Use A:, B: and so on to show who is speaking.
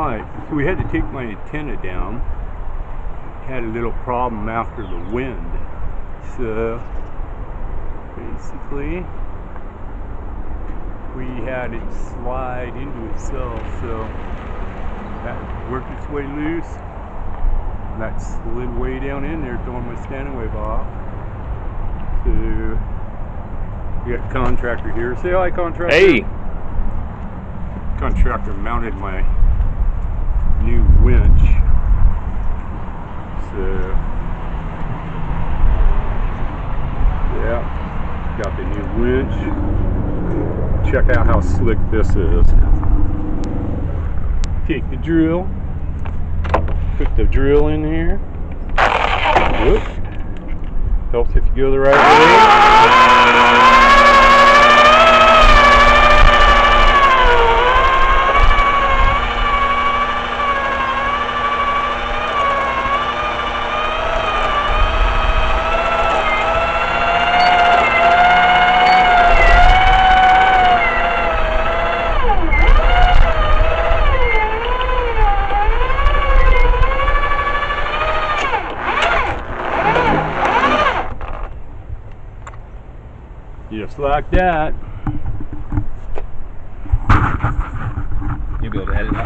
A: Alright, so we had to take my antenna down. Had a little problem after the wind. So basically we had it slide into itself, so that worked its way loose. That slid way down in there, throwing my standing wave off. So we got a contractor here. Say hi, contractor.
B: Hey!
A: Contractor mounted my new winch. So yeah, got the new winch. Check out how slick this is. Take the drill, put the drill in here. Whoop. Helps if you go the right way. Just like that.
B: You'll be able to edit that.